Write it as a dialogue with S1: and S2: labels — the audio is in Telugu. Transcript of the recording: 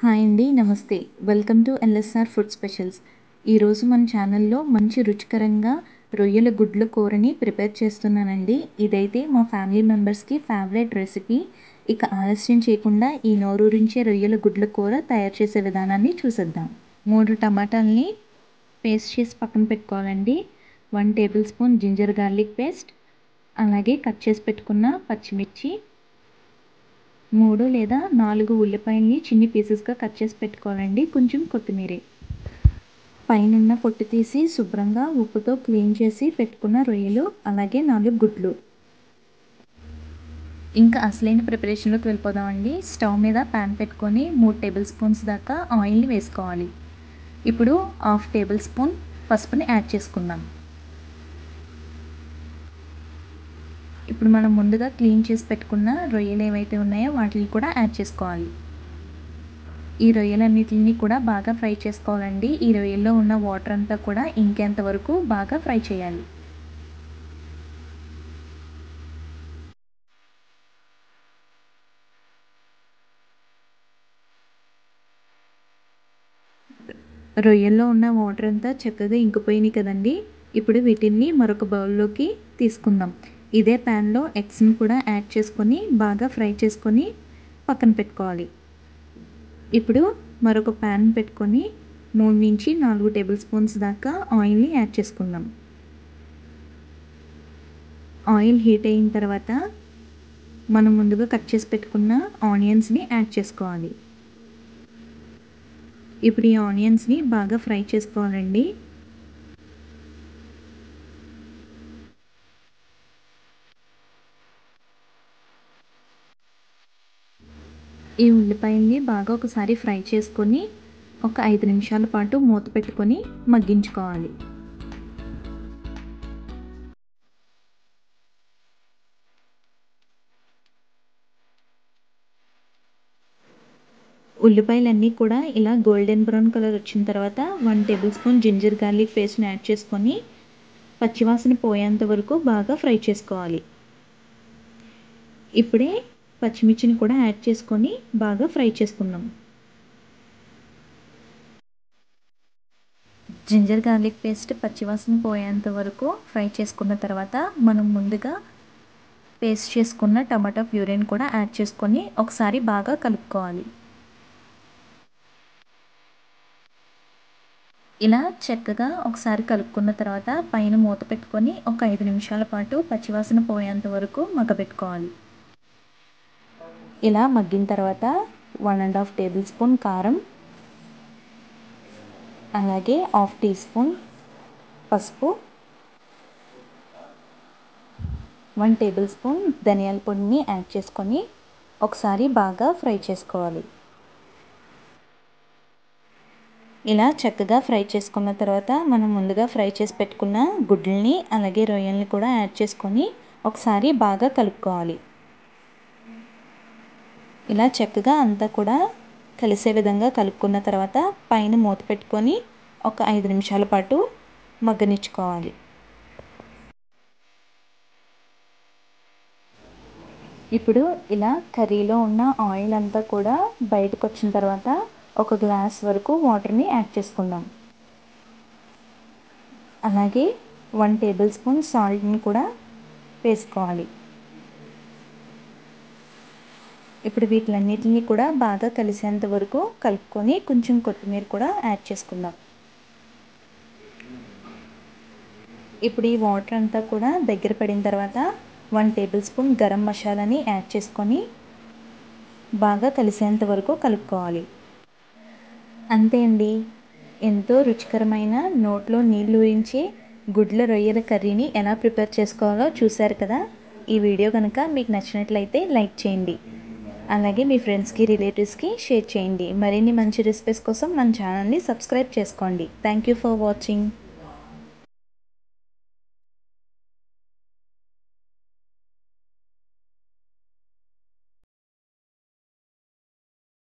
S1: హాయ్ అండి. నమస్తే. Welcome to LSR food specials. ఈరోజు మన ఛానల్లో మంచి రుచికరంగా రొయ్యల గుడ్ల కూరని ప్రిపేర్ చేస్తున్నానండి. ఇదైతే మా ఫ్యామిలీ మెంబర్స్కి ఫేవరెట్ రెసిపీ. ఇక ఆలస్యం చేయకుండా ఈ నోరూరించే రొయ్యల గుడ్ల కూర తయారు చేసే విధానాన్ని చూసేద్దాం. 3 టమాటాలని పేస్ట్ చేసి పక్కన పెట్టుకోవాలండి. 1 tablespoon ginger garlic paste, అలాగే కట్ చేసి పెట్టుకున్న పచ్చిమిర్చి, 3 లేదా 4 ఉల్లిపాయల్ని చిన్ని పీసెస్గా కట్ చేసి పెట్టుకోవాలండి. కొంచెం కొత్తిమీర, పైనున్న పొట్టు తీసి శుభ్రంగా ఉప్పుతో క్లీన్ చేసి పెట్టుకున్న రొయ్యలు, అలాగే 4 గుడ్లు. ఇంకా అసలైన ప్రిపరేషన్లోకి వెళ్ళిపోదామండి. స్టవ్ మీద ప్యాన్ పెట్టుకొని 3 టేబుల్ స్పూన్స్ దాకా ఆయిల్ని వేసుకోవాలి. ఇప్పుడు 1/2 టేబుల్ స్పూన్ పసుపుని యాడ్ చేసుకుందాం. ఇప్పుడు మనం ముందుగా క్లీన్ చేసి పెట్టుకున్న రొయ్యలు ఏవైతే ఉన్నాయో వాటిని కూడా యాడ్ చేసుకోవాలి. ఈ రొయ్యలన్నిటిని కూడా బాగా ఫ్రై చేసుకోవాలండి. ఈ రొయ్యల్లో ఉన్న వాటర్ అంతా కూడా ఇంకేంత వరకు బాగా ఫ్రై చేయాలి. రొయ్యల్లో ఉన్న వాటర్ అంతా చక్కగా ఇంకిపోయినాయి కదండి. ఇప్పుడు వీటిని మరొక బౌల్లోకి తీసుకుందాం. ఇదే ప్యాన్లో ఎగ్స్ని కూడా యాడ్ చేసుకొని బాగా ఫ్రై చేసుకొని పక్కన పెట్టుకోవాలి. ఇప్పుడు మరొక ప్యాన్ పెట్టుకొని 3 నుంచి 4 టేబుల్ స్పూన్స్ దాకా ఆయిల్ని యాడ్ చేసుకుందాం. ఆయిల్ హీట్ అయిన తర్వాత మనం ముందుగా కట్ చేసి పెట్టుకున్న ఆనియన్స్ని యాడ్ చేసుకోవాలి. ఇప్పుడు ఈ ఆనియన్స్ని బాగా ఫ్రై చేసుకోవాలండి. ఈ ఉల్లిపాయల్ని బాగా ఒకసారి ఫ్రై చేసుకొని ఒక 5 నిమిషాల పాటు మూత పెట్టుకొని మగ్గించుకోవాలి. ఉల్లిపాయలన్నీ కూడా ఇలా గోల్డెన్ బ్రౌన్ కలర్ వచ్చిన తర్వాత 1 టేబుల్ స్పూన్ జింజర్ గార్లిక్ పేస్ట్ని యాడ్ చేసుకొని పచ్చివాసన పోయేంత వరకు బాగా ఫ్రై చేసుకోవాలి. ఇప్పుడే పచ్చిమిర్చిని కూడా యాడ్ చేసుకొని బాగా ఫ్రై చేసుకుందాం. జింజర్ గార్లిక్ పేస్ట్ పచ్చివాసన పోయేంత వరకు ఫ్రై చేసుకున్న తర్వాత మనం ముందుగా పేస్ట్ చేసుకున్న టమాటా ప్యూరీని కూడా యాడ్ చేసుకొని ఒకసారి బాగా కలుపుకోవాలి. ఇలా చక్కగా ఒకసారి కలుపుకున్న తర్వాత పైన మూత పెట్టుకొని ఒక 5 నిమిషాల పాటు పచ్చివాసన పోయేంత వరకు మగ్గబెట్టుకోవాలి. ఇలా మగ్గిన తర్వాత 1.5 టేబుల్ స్పూన్ కారం, అలాగే 1/2 టీ స్పూన్ పసుపు, 1 టేబుల్ స్పూన్ ధనియాల పొడిని యాడ్ చేసుకొని ఒకసారి బాగా ఫ్రై చేసుకోవాలి. ఇలా చక్కగా ఫ్రై చేసుకున్న తర్వాత మనం ముందుగా ఫ్రై చేసి పెట్టుకున్న గుడ్లని అలాగే రొయ్యల్ని కూడా యాడ్ చేసుకొని ఒకసారి బాగా కలుపుకోవాలి. ఇలా చక్కగా అంతా కూడా కలిసే విధంగా కలుపుకున్న తర్వాత పైన మూత పెట్టుకొని ఒక 5 నిమిషాల పాటు మగ్గనిచ్చుకోవాలి. ఇప్పుడు ఇలా కర్రీలో ఉన్న ఆయిల్ అంతా కూడా బయటకు వచ్చిన తర్వాత ఒక గ్లాస్ వరకు వాటర్ని యాడ్ చేసుకుందాం. అలాగే 1 టేబుల్ స్పూన్ సాల్ట్ని కూడా వేసుకోవాలి. ఇప్పుడు వీటిలన్నిటిని కూడా బాగా కలిసేంత వరకు కలుపుకొని కొంచెం కొత్తిమీర కూడా యాడ్ చేసుకుందాం. ఇప్పుడు ఈ వాటర్ అంతా కూడా దగ్గర పడిన తర్వాత 1 టేబుల్ స్పూన్ గరం మసాలాని యాడ్ చేసుకొని బాగా కలిసేంత వరకు కలుపుకోవాలి. అంతే అండి, ఎంతో రుచికరమైన నోట్లో నీళ్ళు ఊరించే గుడ్ల రొయ్యల కర్రీని ఎలా ప్రిపేర్ చేసుకోవాలో చూశారు కదా. ఈ వీడియో కనుక మీకు నచ్చినట్లయితే లైక్ చేయండి, అలాగే మీ ఫ్రెండ్స్కి రిలేటివ్స్కి షేర్ చేయండి. మరిన్ని మంచి రెసిపీస్ కోసం మన ఛానల్ని సబ్స్క్రైబ్ చేసుకోండి. Thank you for watching.